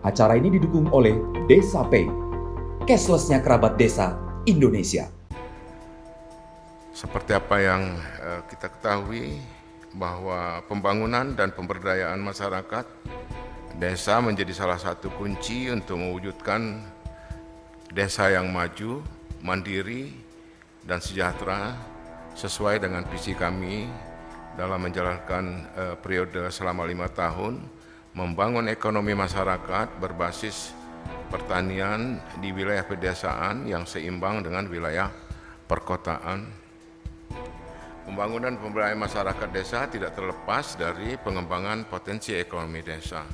Acara ini didukung oleh Desa Pay, cashless-nya kerabat desa Indonesia. Seperti apa yang kita ketahui bahwa pembangunan dan pemberdayaan masyarakat desa menjadi salah satu kunci untuk mewujudkan desa yang maju, mandiri, dan sejahtera sesuai dengan visi kami dalam menjalankan periode selama 5 tahun membangun ekonomi masyarakat berbasis pertanian di wilayah pedesaan yang seimbang dengan wilayah perkotaan. Pembangunan pemberdayaan masyarakat desa tidak terlepas dari pengembangan potensi ekonomi desa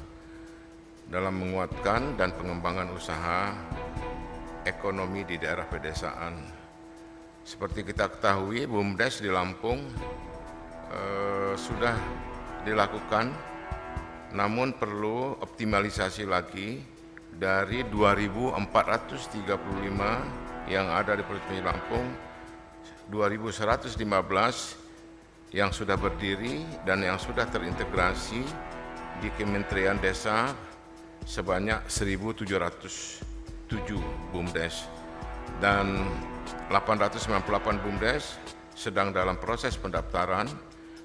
dalam menguatkan dan pengembangan usaha ekonomi di daerah pedesaan. Seperti kita ketahui, BUMDes di Lampung sudah dilakukan, namun perlu optimalisasi lagi dari 2.435 yang ada di Provinsi Lampung, 2.115 yang sudah berdiri dan yang sudah terintegrasi di Kementerian Desa sebanyak 1.707 BUMDes dan 898 BUMDes sedang dalam proses pendaftaran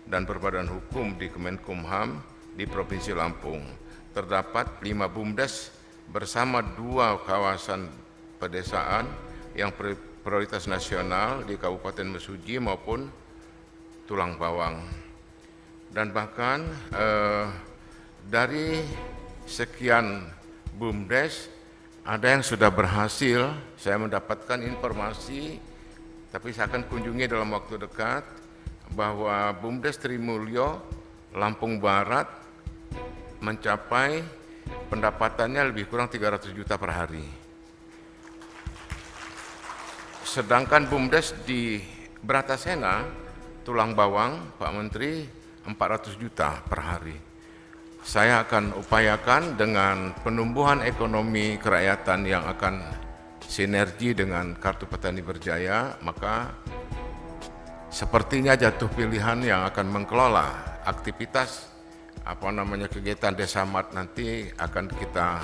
dan berbadan hukum di Kemenkumham di Provinsi Lampung. Terdapat 5 BUMDes bersama 2 kawasan pedesaan yang prioritas nasional di Kabupaten Mesuji maupun Tulang Bawang. Dan bahkan dari sekian BUMDes ada yang sudah berhasil, saya mendapatkan informasi, tapi saya akan kunjungi dalam waktu dekat, bahwa BUMDes Trimulyo Lampung Barat mencapai pendapatannya lebih kurang 300 juta per hari. Sedangkan BUMDes di Bratasena, Tulang Bawang, Pak Menteri, 400 juta per hari. Saya akan upayakan dengan penumbuhan ekonomi kerakyatan yang akan sinergi dengan Kartu Petani Berjaya, maka sepertinya jatuh pilihan yang akan mengelola aktivitas kegiatan Desa Mart nanti akan kita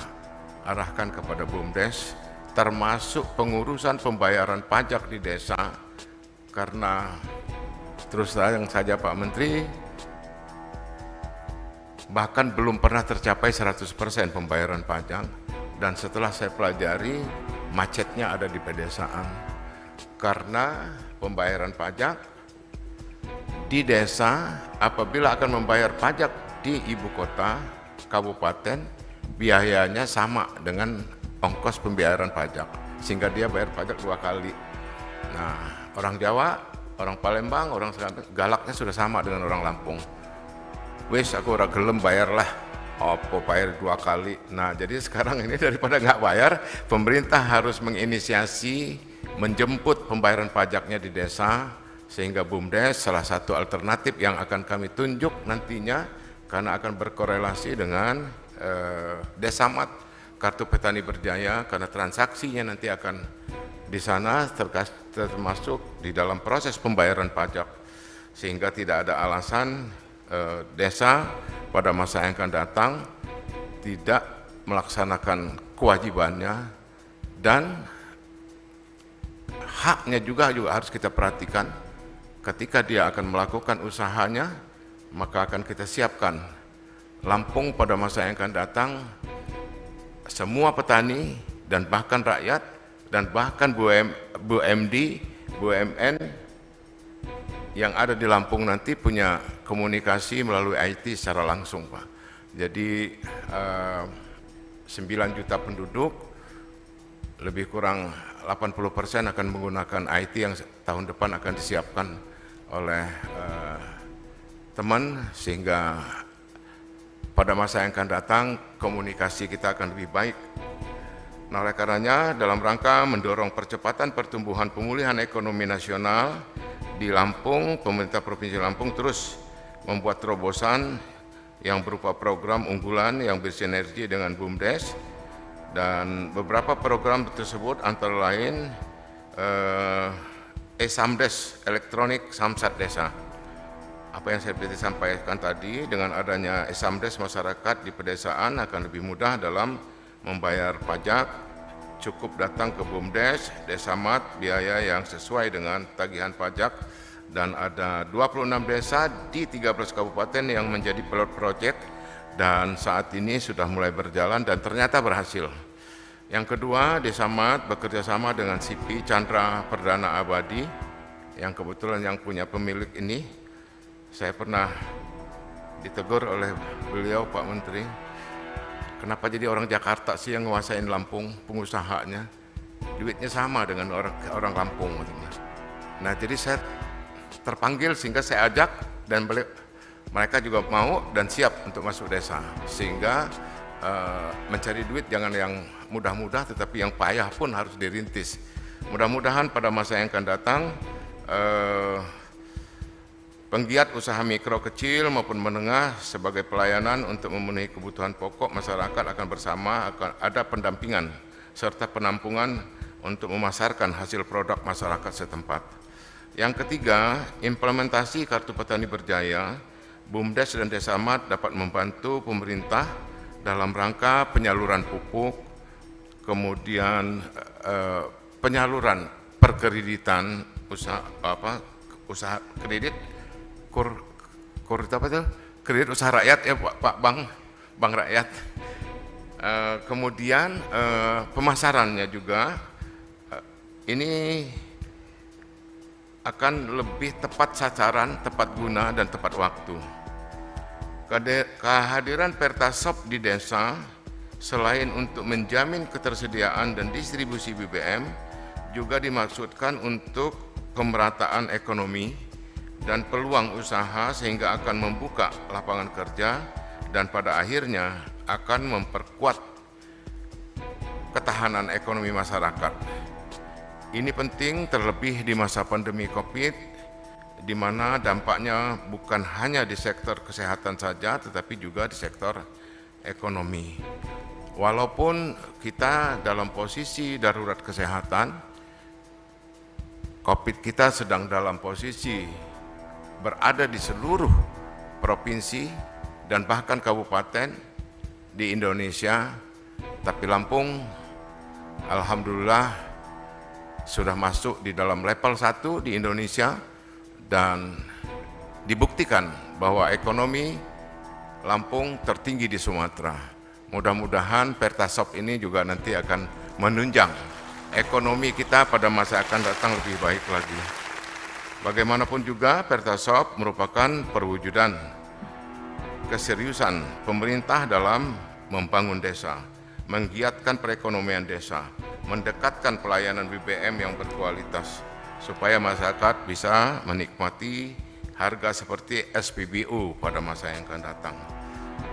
arahkan kepada BUMDes, termasuk pengurusan pembayaran pajak di desa, karena terus terang saja Pak Menteri, bahkan belum pernah tercapai 100% pembayaran pajak, dan setelah saya pelajari macetnya ada di pedesaan, karena pembayaran pajak di desa apabila akan membayar pajak di ibu kota, kabupaten, biayanya sama dengan ongkos pembayaran pajak, sehingga dia bayar pajak 2 kali. Nah, orang Jawa, orang Palembang, orang Selatan, galaknya sudah sama dengan orang Lampung. Wis aku ora gelem bayarlah, apa bayar 2 kali. Nah, jadi sekarang ini daripada nggak bayar, pemerintah harus menginisiasi menjemput pembayaran pajaknya di desa, sehingga BUMDes salah satu alternatif yang akan kami tunjuk nantinya, karena akan berkorelasi dengan Desa Mart Kartu Petani Berjaya, karena transaksinya nanti akan di sana termasuk di dalam proses pembayaran pajak, sehingga tidak ada alasan desa pada masa yang akan datang tidak melaksanakan kewajibannya, dan haknya juga harus kita perhatikan. Ketika dia akan melakukan usahanya, maka akan kita siapkan Lampung pada masa yang akan datang, semua petani dan bahkan rakyat dan bahkan BUMD, BUMN yang ada di Lampung nanti punya komunikasi melalui IT secara langsung, Pak. Jadi 9 juta penduduk, lebih kurang 80% akan menggunakan IT yang tahun depan akan disiapkan oleh teman, sehingga pada masa yang akan datang komunikasi kita akan lebih baik. Nah, oleh karenanya dalam rangka mendorong percepatan pertumbuhan pemulihan ekonomi nasional di Lampung, pemerintah Provinsi Lampung terus membuat terobosan yang berupa program unggulan yang bersinergi dengan BUMDes, dan beberapa program tersebut antara lain e-Samdes, elektronik Samsat Desa. Apa yang saya sampaikan tadi, dengan adanya e-Samdes, masyarakat di pedesaan akan lebih mudah dalam membayar pajak, cukup datang ke BUMDes, Desamat, biaya yang sesuai dengan tagihan pajak, dan ada 26 desa di 13 kabupaten yang menjadi pilot project dan saat ini sudah mulai berjalan dan ternyata berhasil. Yang kedua, Desamat bekerja sama dengan CP Chandra Perdana Abadi yang kebetulan yang punya pemilik ini. Saya pernah ditegur oleh beliau, Pak Menteri, kenapa jadi orang Jakarta sih yang nguasain Lampung, pengusahanya? Duitnya sama dengan orang Lampung. Nah, jadi saya terpanggil sehingga saya ajak dan mereka juga mau dan siap untuk masuk desa. Sehingga mencari duit jangan yang mudah-mudah tetapi yang payah pun harus dirintis. Mudah-mudahan pada masa yang akan datang penggiat usaha mikro kecil maupun menengah sebagai pelayanan untuk memenuhi kebutuhan pokok masyarakat akan bersama, akan ada pendampingan serta penampungan untuk memasarkan hasil produk masyarakat setempat. Yang ketiga, implementasi Kartu Petani Berjaya, BUMDes dan Desamat dapat membantu pemerintah dalam rangka penyaluran pupuk, kemudian penyaluran perkreditan usaha kredit kredit usaha rakyat ya Pak Bank Rakyat. Kemudian pemasarannya juga ini akan lebih tepat sasaran, tepat guna dan tepat waktu. Kehadiran Pertasop di desa selain untuk menjamin ketersediaan dan distribusi BBM juga dimaksudkan untuk pemerataan ekonomi dan peluang usaha sehingga akan membuka lapangan kerja dan pada akhirnya akan memperkuat ketahanan ekonomi masyarakat. Ini penting terlebih di masa pandemi COVID, di mana dampaknya bukan hanya di sektor kesehatan saja tetapi juga di sektor ekonomi. Walaupun kita dalam posisi darurat kesehatan, COVID kita sedang dalam posisi berada di seluruh provinsi dan bahkan kabupaten di Indonesia, tapi Lampung alhamdulillah sudah masuk di dalam level 1 di Indonesia dan dibuktikan bahwa ekonomi Lampung tertinggi di Sumatera. Mudah-mudahan Pertasop ini juga nanti akan menunjang ekonomi kita pada masa akan datang lebih baik lagi. Bagaimanapun juga Pertasop merupakan perwujudan keseriusan pemerintah dalam membangun desa, menggiatkan perekonomian desa, mendekatkan pelayanan BBM yang berkualitas supaya masyarakat bisa menikmati harga seperti SPBU pada masa yang akan datang.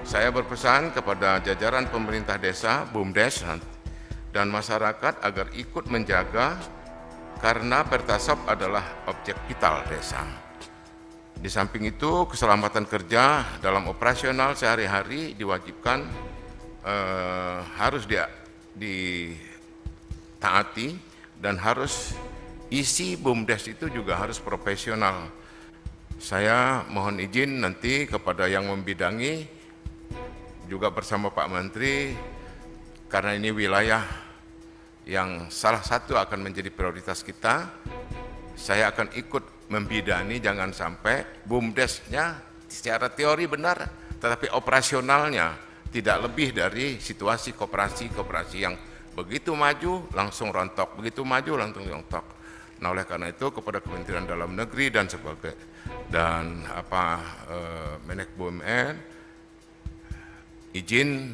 Saya berpesan kepada jajaran pemerintah desa, BUMDes dan masyarakat agar ikut menjaga karena Pertasop adalah objek vital desa. Di samping itu, keselamatan kerja dalam operasional sehari-hari diwajibkan harus ditaati dan harus isi BUMDes itu juga harus profesional. Saya mohon izin nanti kepada yang membidangi juga bersama Pak Menteri, karena ini wilayah yang salah satu akan menjadi prioritas kita, saya akan ikut membidani jangan sampai BUMDes-nya secara teori benar, tetapi operasionalnya tidak lebih dari situasi koperasi yang begitu maju langsung rontok, begitu maju langsung rontok. Nah, oleh karena itu kepada Kementerian Dalam Negeri dan Menek BUMN, izin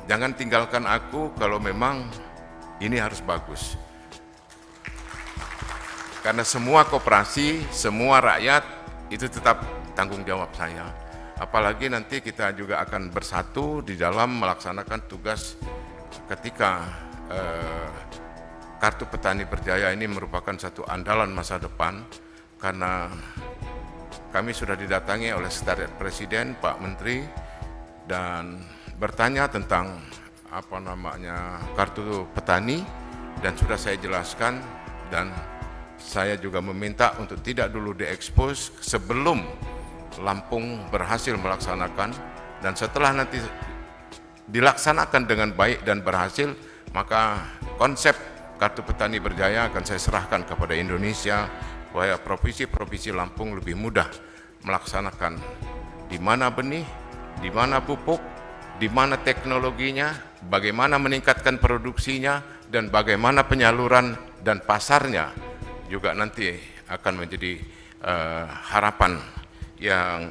jangan tinggalkan aku kalau memang ini harus bagus. Karena semua koperasi, semua rakyat itu tetap tanggung jawab saya. Apalagi nanti kita juga akan bersatu di dalam melaksanakan tugas ketika Kartu Petani Berjaya ini merupakan satu andalan masa depan, karena kami sudah didatangi oleh Sekretariat Presiden, Pak Menteri, dan bertanya tentang Kartu Petani, dan sudah saya jelaskan, dan saya juga meminta untuk tidak dulu diekspos sebelum Lampung berhasil melaksanakan, dan setelah nanti dilaksanakan dengan baik dan berhasil, maka konsep Kartu Petani Berjaya akan saya serahkan kepada Indonesia, supaya provinsi-provinsi Lampung lebih mudah melaksanakan di mana benih, di mana pupuk, di mana teknologinya, bagaimana meningkatkan produksinya, dan bagaimana penyaluran dan pasarnya juga nanti akan menjadi harapan yang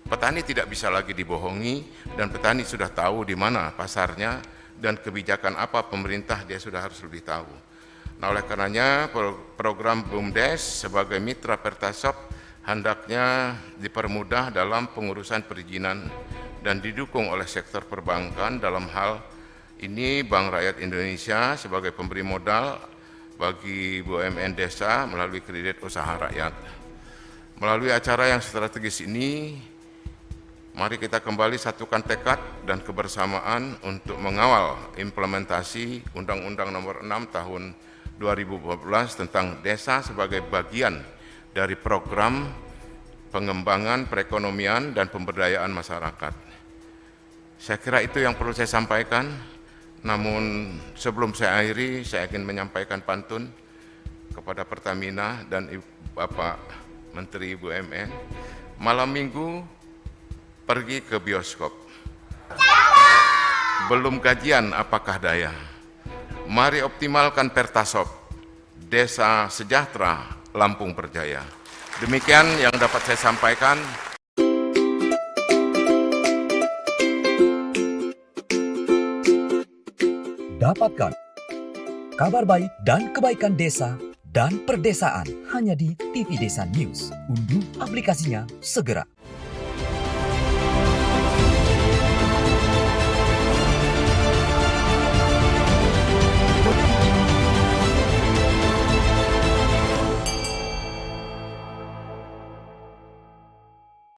petani tidak bisa lagi dibohongi, dan petani sudah tahu di mana pasarnya dan kebijakan apa pemerintah dia sudah harus lebih tahu. Nah, oleh karenanya program BUMDes sebagai mitra Pertasop hendaknya dipermudah dalam pengurusan perizinan dan didukung oleh sektor perbankan. Dalam hal ini Bank Rakyat Indonesia sebagai pemberi modal bagi BUMN desa melalui kredit usaha rakyat. Melalui acara yang strategis ini, mari kita kembali satukan tekad dan kebersamaan untuk mengawal implementasi Undang-Undang Nomor 6 Tahun 2012 tentang desa sebagai bagian dari program pengembangan perekonomian dan pemberdayaan masyarakat. Saya kira itu yang perlu saya sampaikan. Namun sebelum saya akhiri, saya ingin menyampaikan pantun kepada Pertamina dan Bapak Menteri BUMN. Malam minggu pergi ke bioskop. Belum gajian apakah daya. Mari optimalkan Pertasop. Desa sejahtera, Lampung berjaya. Demikian yang dapat saya sampaikan. Dapatkan kabar baik dan kebaikan desa dan perdesaan hanya di TV Desa News. Unduh aplikasinya segera.